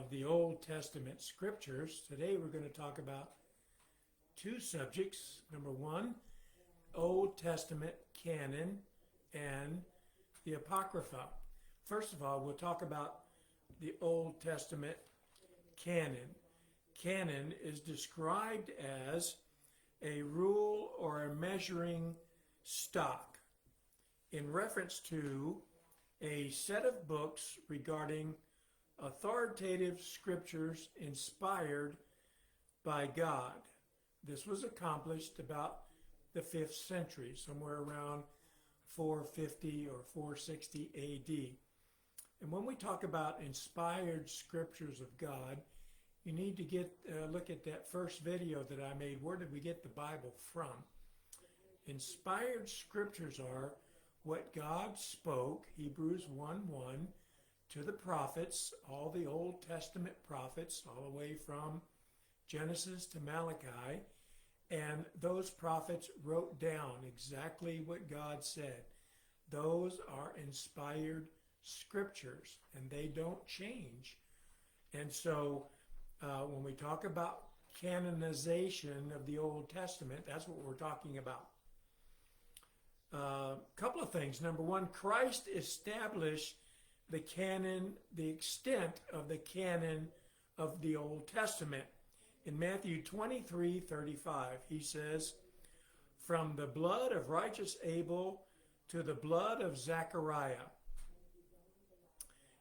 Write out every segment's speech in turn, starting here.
of the Old Testament scriptures. Today we're going to talk about two subjects. Number one, Old Testament canon and the Apocrypha. First of all, we'll talk about the Old Testament canon. Canon is described as a rule or a measuring stock in reference to a set of books regarding authoritative scriptures inspired by God. This was accomplished about the 5th century, somewhere around 450 or 460 AD. And when we talk about inspired scriptures of God, you need to look at that first video that I made. Where did we get the Bible from? Inspired scriptures are what God spoke, Hebrews 1:1, to the prophets, all the Old Testament prophets, all the way from Genesis to Malachi, and those prophets wrote down exactly what God said. Those are inspired scriptures, and they don't change. And so when we talk about canonization of the Old Testament, that's what we're talking about. A couple of things. Number one, Christ established the canon, the extent of the canon of the Old Testament. In Matthew 23:35, he says, "From the blood of righteous Abel to the blood of Zechariah."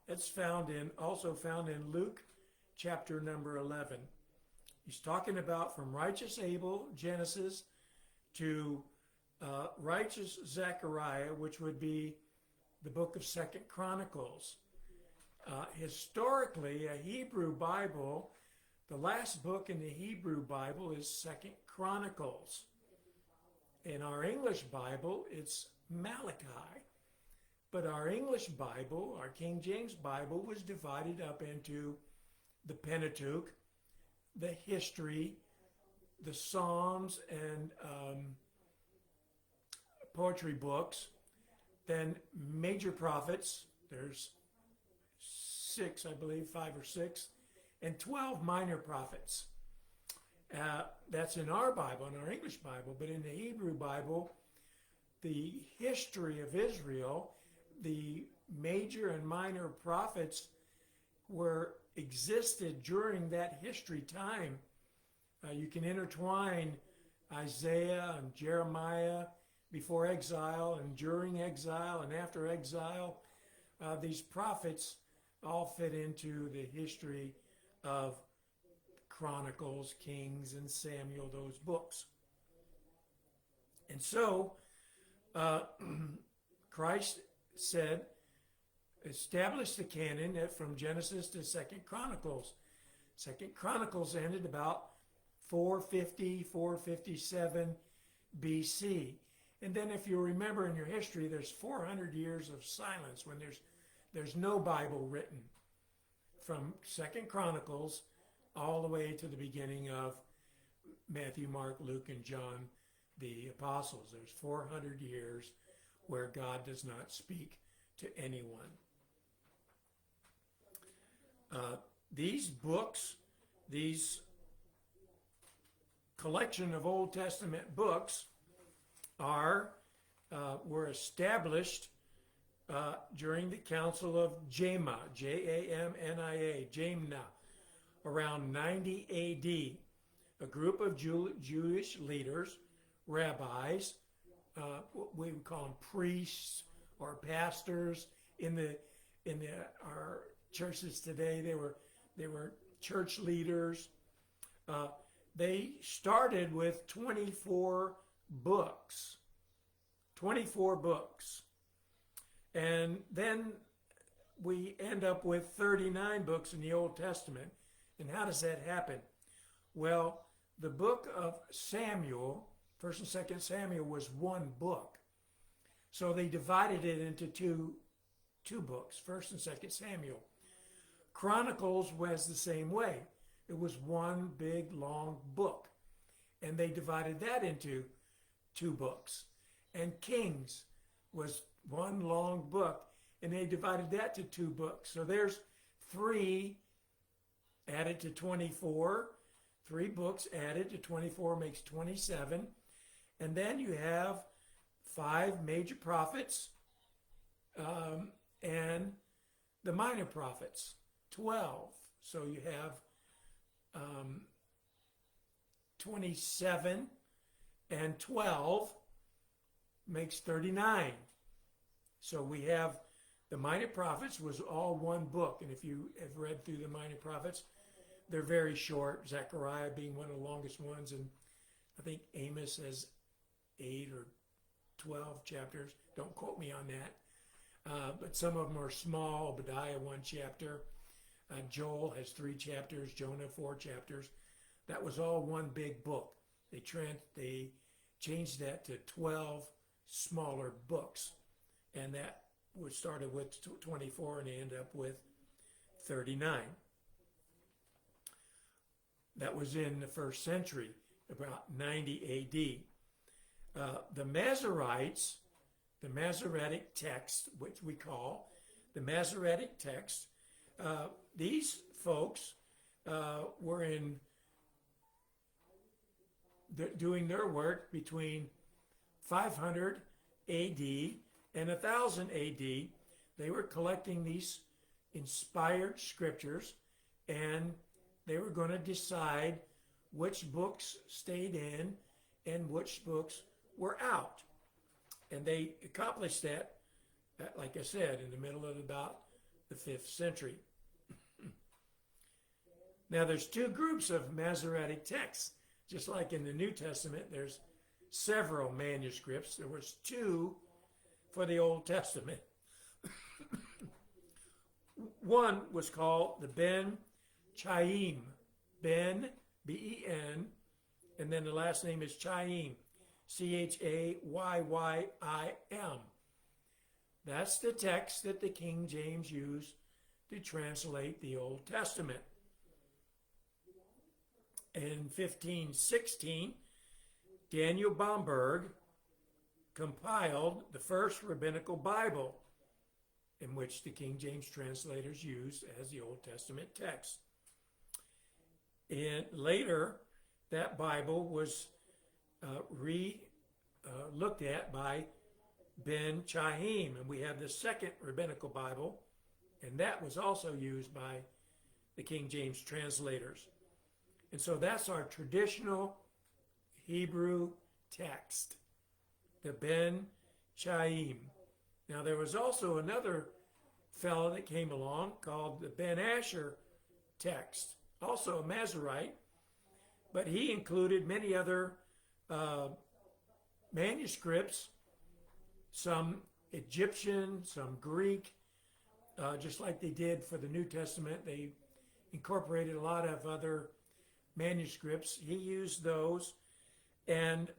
It's also found in Luke chapter number 11. He's talking about from righteous Abel, Genesis, to righteous Zechariah, which would be the book of 2nd Chronicles. Historically, a Hebrew Bible, the last book in the Hebrew Bible is 2nd Chronicles. In our English Bible, it's Malachi. But our English Bible, our King James Bible, was divided up into the Pentateuch, the history, the Psalms, and poetry books, then major prophets, there's 6, I believe, 5 or 6, and 12 minor prophets. That's in our Bible, in our English Bible, but in the Hebrew Bible, the history of Israel, the major and minor prophets existed during that history time. You can intertwine Isaiah and Jeremiah before exile and during exile and after exile. These prophets all fit into the history of Chronicles, Kings, and Samuel, those books. And so Christ said, establish the canon from Genesis to 2nd Chronicles. 2nd Chronicles ended about 450, 457 BC. And then if you remember in your history, there's 400 years of silence when there's no Bible written from 2nd Chronicles all the way to the beginning of Matthew, Mark, Luke, and John, the apostles. There's 400 years where God does not speak to anyone. These books, these collection of Old Testament books were established during the Council of Jamnia, Jamnia, Jamnia, around 90 AD. A group of Jewish leaders, rabbis, what we would call them priests or pastors in our churches today. They were church leaders. They started with 24 books. 24 books. And then we end up with 39 books in the Old Testament. And how does that happen? Well, the book of Samuel, 1st and 2nd Samuel, was one book. So they divided it into two books, 1st and 2nd Samuel. Chronicles was the same way. It was one big, long book. And they divided that into 2 books. And Kings was one long book, and they divided that to 2 books. So there's 3 added to 24. 3 books added to 24 makes 27. And then you have 5 major prophets and the minor prophets, 12. So you have 27 and 12 makes 39. So we have the minor prophets was all one book. And if you have read through the minor prophets, they're very short, Zechariah being one of the longest ones. And I think Amos has 8 or 12 chapters. Don't quote me on that. But some of them are small. Obadiah, 1 chapter. Joel has 3 chapters. Jonah, 4 chapters. That was all one big book. They changed that to 12 smaller books. And that was started with 24 and they end up with 39. That was in the first century, about 90 AD. The Masoretes, the Masoretic text, which we call the Masoretic text, these folks were doing their work between 500 AD and 1000 AD. They were collecting these inspired scriptures, and they were going to decide which books stayed in and which books were out. And they accomplished that, like I said, in the middle of about the 5th century. Now, there's 2 groups of Masoretic texts. Just like in the New Testament, there's several manuscripts. There was 2 for the Old Testament. One was called the Ben Chaim. Ben, B-E-N, and then the last name is Chaim, C-H-A-Y-Y-I-M. That's the text that the King James used to translate the Old Testament. In 1516, Daniel Bomberg compiled the first rabbinical Bible, in which the King James translators used as the Old Testament text. And later, that Bible was looked at by Ben Chaim, and we have the second rabbinical Bible, and that was also used by the King James translators. And so that's our traditional Hebrew text, the Ben Chaim. Now there was also another fellow that came along called the Ben Asher text, also a Masorite, but he included many other manuscripts, some Egyptian, some Greek, just like they did for the New Testament. They incorporated a lot of other manuscripts. He used those and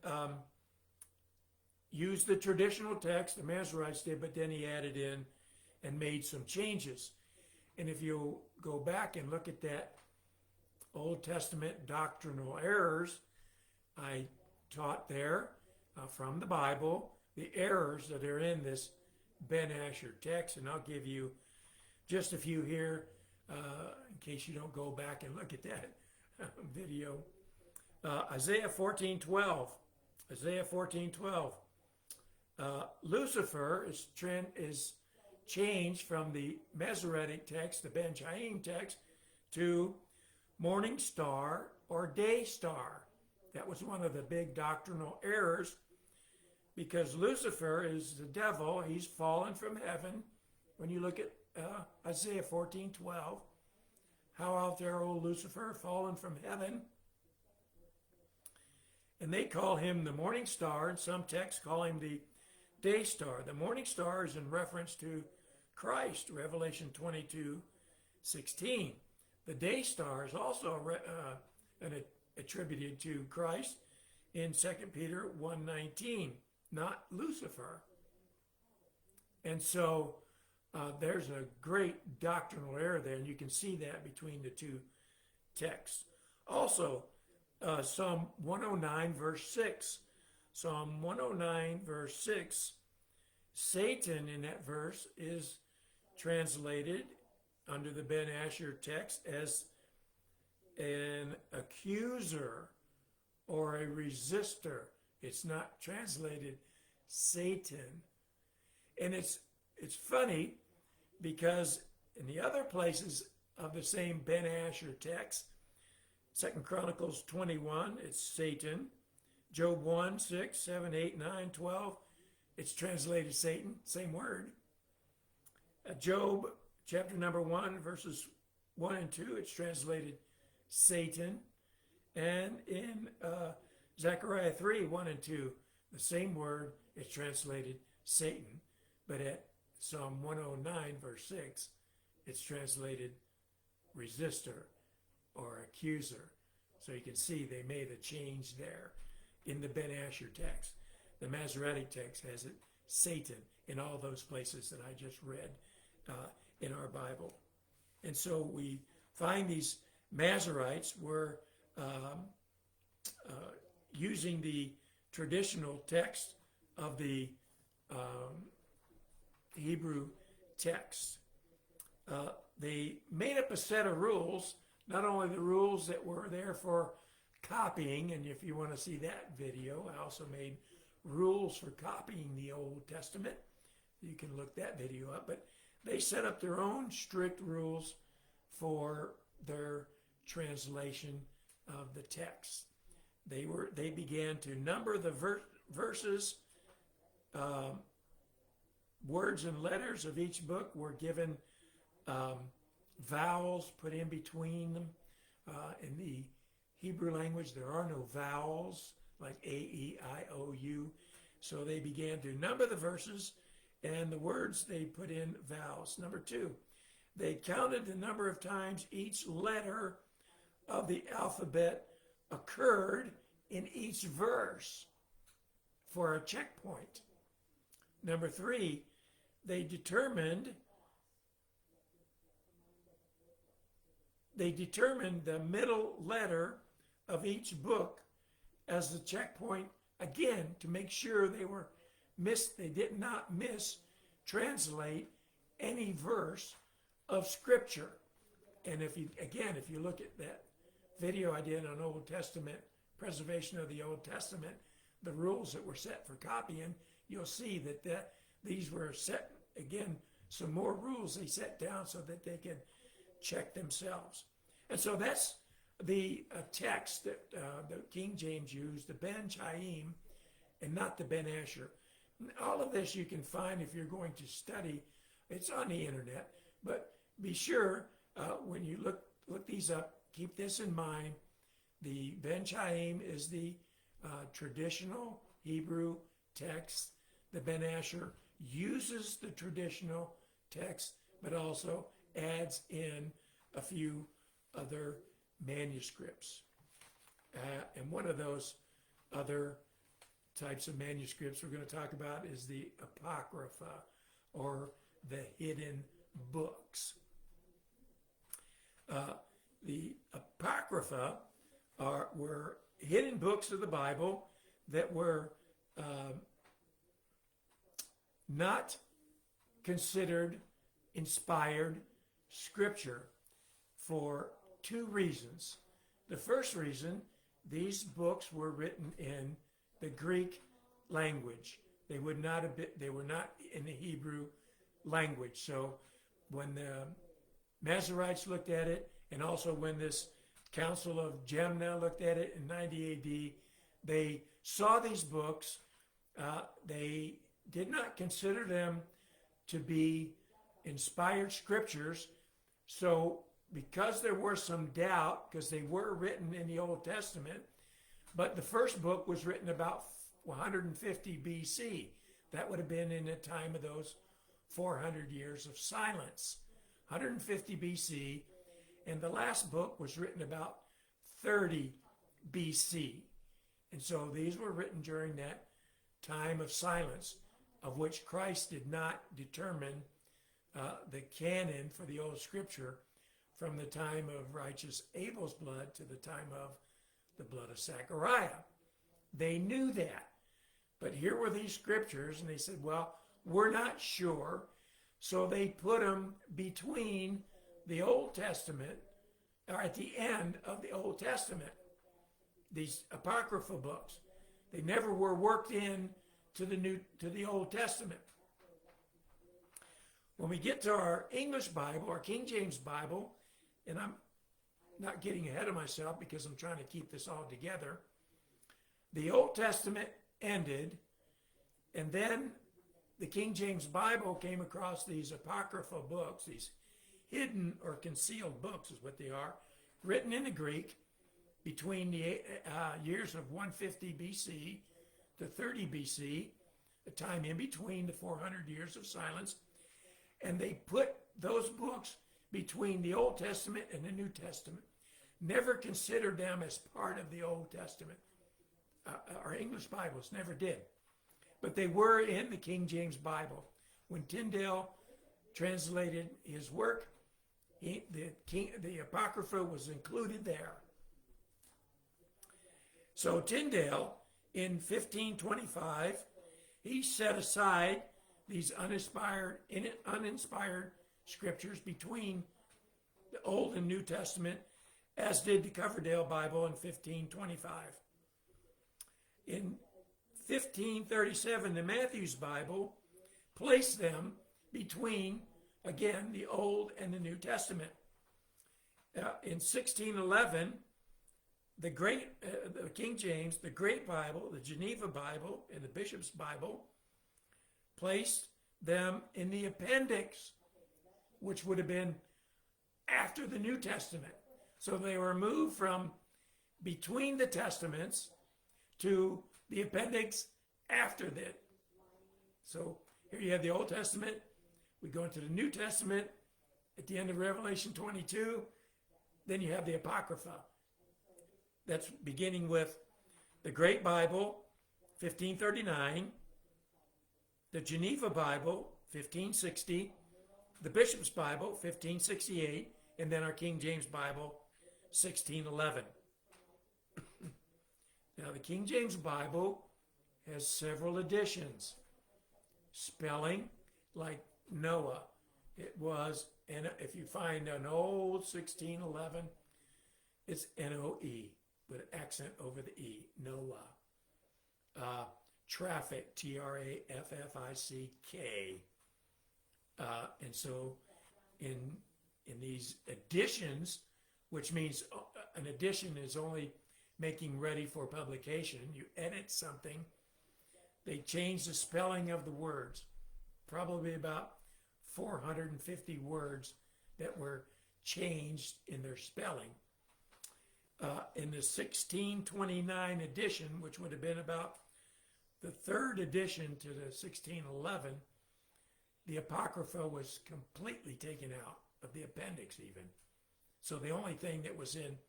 used the traditional text, the Masoretes did, but then he added in and made some changes. And if you go back and look at that Old Testament doctrinal errors, I taught there from the Bible, the errors that are in this Ben Asher text, and I'll give you just a few here in case you don't go back and look at that video. Isaiah 14:12. Isaiah 14:12. Lucifer is changed from the Masoretic text, the Ben Chaim text, to morning star or day star. That was one of the big doctrinal errors, because Lucifer is the devil. He's fallen from heaven. When you look at Isaiah 14:12, how out there, O Lucifer, fallen from heaven. And they call him the morning star, and some texts call him the day star. The morning star is in reference to Christ, Revelation 22:16. The day star is also attributed to Christ in 2 Peter 1:19, not Lucifer. And so there's a great doctrinal error there, and you can see that between the 2 texts. Also, Psalm 109, verse 6. Psalm 109, verse 6, Satan in that verse is translated under the Ben Asher text as an accuser or a resistor. It's not translated Satan. And it's funny because in the other places of the same Ben Asher text, 2 Chronicles 21, it's Satan. Job 1, 6, 7, 8, 9, 12, it's translated Satan, same word. Job chapter number 1, verses 1 and 2, it's translated Satan. And in Zechariah 3, 1 and 2, the same word is translated Satan. But at Psalm 109, verse 6, it's translated resistor or accuser. So you can see they made a change there in the Ben Asher text. The Masoretic text has it Satan in all those places that I just read in our Bible. And so we find these Masoretes were using the traditional text of the Hebrew text. They made up a set of rules, not only the rules that were there for copying, and if you want to see that video, I also made rules for copying the Old Testament. You can look that video up, but they set up their own strict rules for their translation of the text. They began to number the verses. Words and letters of each book were given vowels put in between them. In the Hebrew language, there are no vowels like A, E, I, O, U. So they began to number the verses and the words they put in vowels. Number 2, they counted the number of times each letter of the alphabet occurred in each verse for a checkpoint. Number 3, they determined the middle letter of each book as the checkpoint, again, to make sure they did not translate any verse of Scripture. And if you look at that video I did on Old Testament, preservation of the Old Testament, the rules that were set for copying, you'll see that these were set, again, some more rules they set down so that they could check themselves. And so that's the text that the King James used, the Ben Chaim, and not the Ben Asher. All of this you can find if you're going to study. It's on the internet, but be sure when you look these up, keep this in mind. The Ben Chaim is the traditional Hebrew text. The Ben Asher uses the traditional text, but also adds in a few other manuscripts. And one of those other types of manuscripts we're going to talk about is the Apocrypha, or the hidden books. The Apocrypha were hidden books of the Bible that were not considered inspired scripture for 2 reasons. The first reason, these books were written in the Greek language. They were not in the Hebrew language. So when the Masoretes looked at it, and also when this Council of Jemna looked at it in 90 AD, they saw these books. They did not consider them to be inspired scriptures. So because there was some doubt, because they were written in the Old Testament, but the first book was written about 150 BC. That would have been in the time of those 400 years of silence. 150 BC, and the last book was written about 30 BC. And so these were written during that time of silence, of which Christ did not determine the canon for the Old Scripture from the time of righteous Abel's blood to the time of the blood of Zechariah. They knew that. But here were these scriptures, and they said, well, we're not sure. So they put them between the Old Testament are at the end of the Old Testament, these apocryphal books. They never were worked in to the Old Testament. When we get to our English Bible, our King James Bible, and I'm not getting ahead of myself because I'm trying to keep this all together, the Old Testament ended, and then the King James Bible came across these apocryphal books, these hidden or concealed books is what they are, written in the Greek between the years of 150 BC to 30 BC, a time in between the 400 years of silence. And they put those books between the Old Testament and the New Testament. Never considered them as part of the Old Testament. Our English Bibles never did. But they were in the King James Bible. When Tyndale translated his work, the Apocrypha was included there. So Tyndale, in 1525, he set aside these uninspired scriptures between the Old and New Testament, as did the Coverdale Bible in 1525. In 1537, the Matthews Bible placed them between, again, the Old and the New Testament. In 1611, the King James, the Great Bible, the Geneva Bible, and the Bishop's Bible placed them in the appendix, which would have been after the New Testament. So they were moved from between the Testaments to the appendix after that. So here you have the Old Testament. We go into the New Testament at the end of Revelation 22. Then you have the Apocrypha. That's beginning with the Great Bible, 1539, the Geneva Bible, 1560, the Bishop's Bible, 1568, and then our King James Bible, 1611. Now, the King James Bible has several editions. Spelling, like Noah, it was, and if you find an old 1611, it's N-O-E, with an accent over the E, Noah. Traffic, T-R-A-F-F-I-C-K. And so in these editions, which means an edition is only making ready for publication, you edit something, they change the spelling of the words, probably about 450 words that were changed in their spelling. In the 1629 edition, which would have been about the third edition to the 1611, the Apocrypha was completely taken out of the appendix even. So the only thing that was in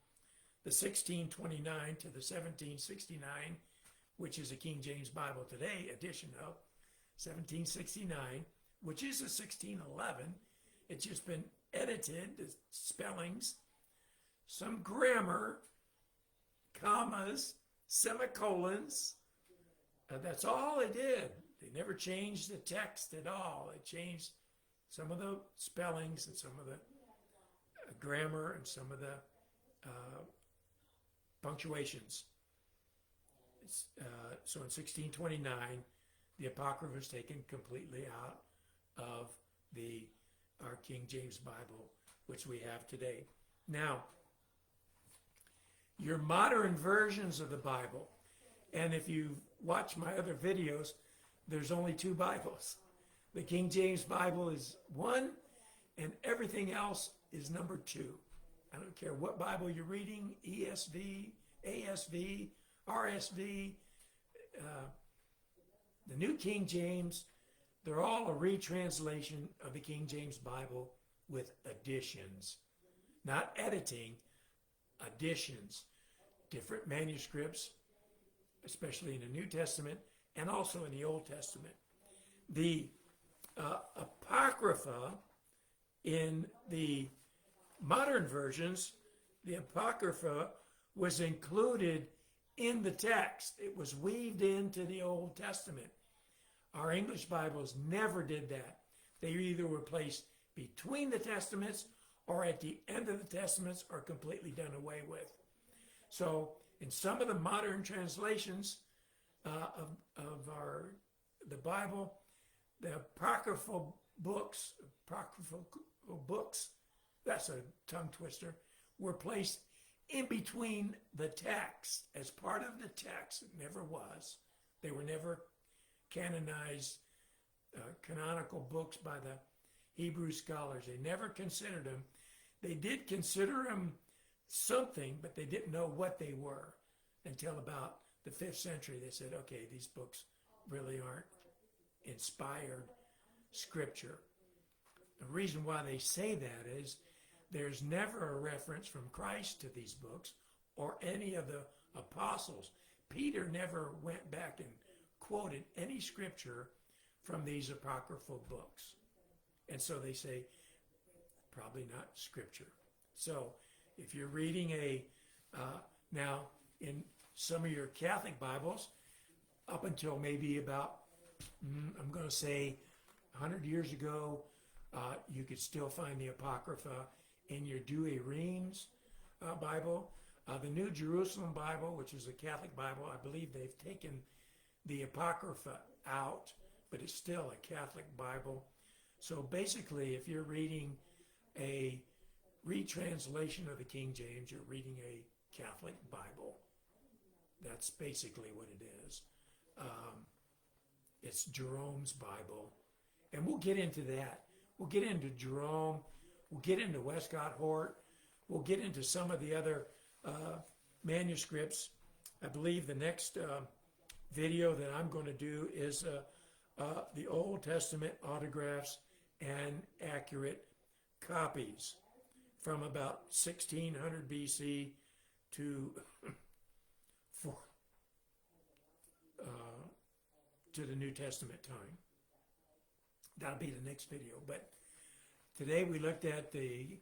the 1629 to the 1769, which is a King James Bible today edition of 1769, which is a 1611. It's just been edited, the spellings, some grammar, commas, semicolons. That's all they did. They never changed the text at all. They changed some of the spellings and some of the grammar and some of the punctuations. So in 1629, the Apocrypha was taken completely out of our King James Bible, which we have today. Now, your modern versions of the Bible, and if you watch my other videos, there's only two Bibles. The King James Bible is one, and everything else is number two. I don't care what Bible you're reading, ESV, ASV, RSV, the New King James, they're all a retranslation of the King James Bible with additions. Not editing, additions. Different manuscripts, especially in the New Testament and also in the Old Testament. The Apocrypha in the modern versions, the Apocrypha was included in the text. It was weaved into the Old Testament. Our English Bibles never did that. They either were placed between the Testaments or at the end of the Testaments are completely done away with. So in some of the modern translations of the Bible, the apocryphal books, that's a tongue twister, were placed in between the text as part of the text. It never was. They were never canonized, canonical books by the Hebrew scholars. They never considered them. They did consider them something, but they didn't know what they were until about the 5th century. They said, okay, these books really aren't inspired scripture. The reason why they say that is there's never a reference from Christ to these books or any of the apostles. Peter never went back and quoted any scripture from these apocryphal books. And so they say, probably not scripture. So if you're reading now in some of your Catholic Bibles, up until maybe about, I'm going to say 100 years ago, you could still find the Apocrypha in your Douay-Rheims Bible. The New Jerusalem Bible, which is a Catholic Bible, I believe they've taken the Apocrypha out, but it's still a Catholic Bible. So basically, if you're reading a retranslation of the King James, you're reading a Catholic Bible. That's basically what it is. It's Jerome's Bible. And we'll get into that. We'll get into Jerome. We'll get into Westcott Hort. We'll get into some of the other manuscripts. I believe the next video that I'm going to do is the Old Testament autographs and accurate copies from about 1600 BC to to the New Testament time. That'll be the next video. But today we looked at the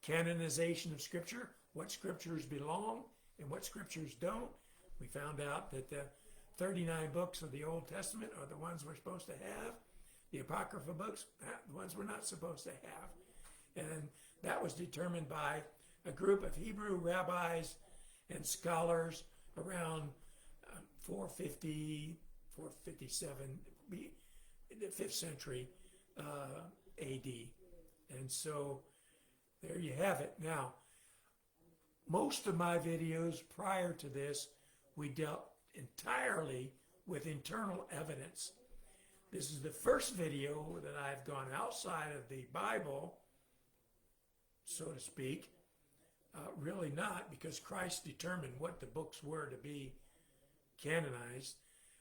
canonization of Scripture, what Scriptures belong and what Scriptures don't. We found out that the 39 books of the Old Testament are the ones we're supposed to have. The Apocrypha books, the ones we're not supposed to have. And that was determined by a group of Hebrew rabbis and scholars around 450, 457, the 5th century AD. And so there you have it. Now, most of my videos prior to this, we dealt entirely with internal evidence. This is the first video that I've gone outside of the Bible, so to speak. Really not, because Christ determined what the books were to be canonized.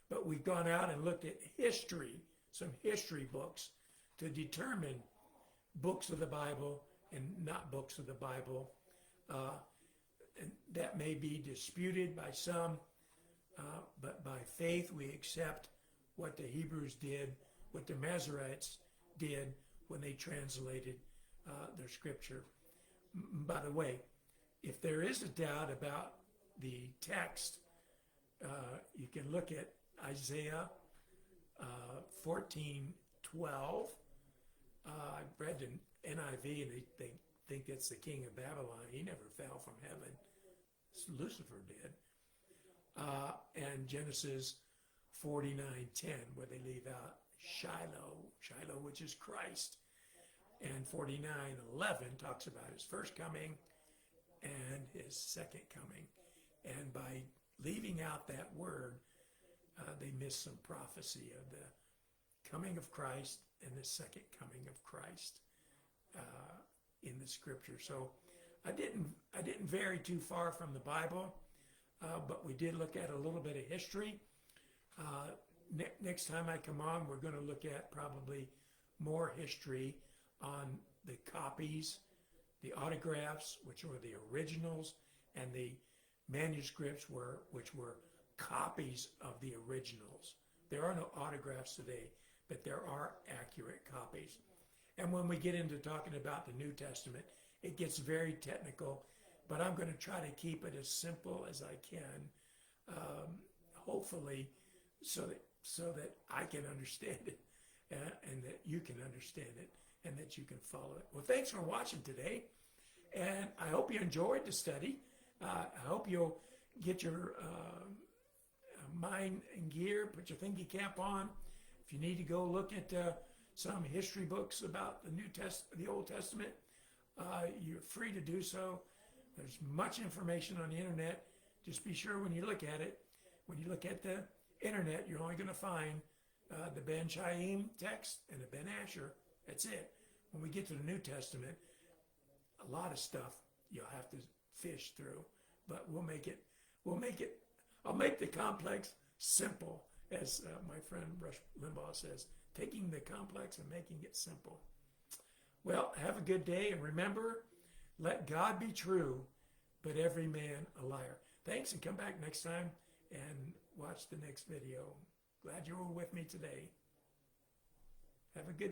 But we've gone out and looked at history, some history books, to determine books of the Bible and not books of the Bible. And that may be disputed by some, but by faith we accept what the Hebrews did, what the Masoretes did when they translated their scripture. By the way, if there is a doubt about the text, you can look at Isaiah 14:12. I read the NIV, and they think it's the king of Babylon. He never fell from heaven. Lucifer did. And Genesis 49:10, where they leave out Shiloh, which is Christ. And 49:11 talks about his first coming and his second coming. And by leaving out that word, they miss some prophecy of the coming of Christ and the second coming of Christ in the scripture. So I didn't vary too far from the Bible, but we did look at a little bit of history. Next time I come on, we're going to look at probably more history on the copies, the autographs, which were the originals, and the manuscripts which were copies of the originals. There are no autographs today, but there are accurate copies. And when we get into talking about the New Testament, it gets very technical, but I'm going to try to keep it as simple as I can, hopefully, so that I can understand it, and that you can understand it, and that you can follow it. Well, thanks for watching today. And I hope you enjoyed the study. I hope you'll get your mind in gear, put your thinking cap on. If you need to go look at some history books about the Old Testament, you're free to do so. There's much information on the internet. Just be sure when you look at it, when you look at the internet, you're only going to find the Ben Chaim text and the Ben Asher. That's it. When we get to the New Testament, a lot of stuff you'll have to fish through, but we'll make it. I'll make the complex simple, as my friend Rush Limbaugh says, taking the complex and making it simple. Well, have a good day, and remember, let God be true, but every man a liar. Thanks, and come back next time and watch the next video. Glad you were with me today. Have a good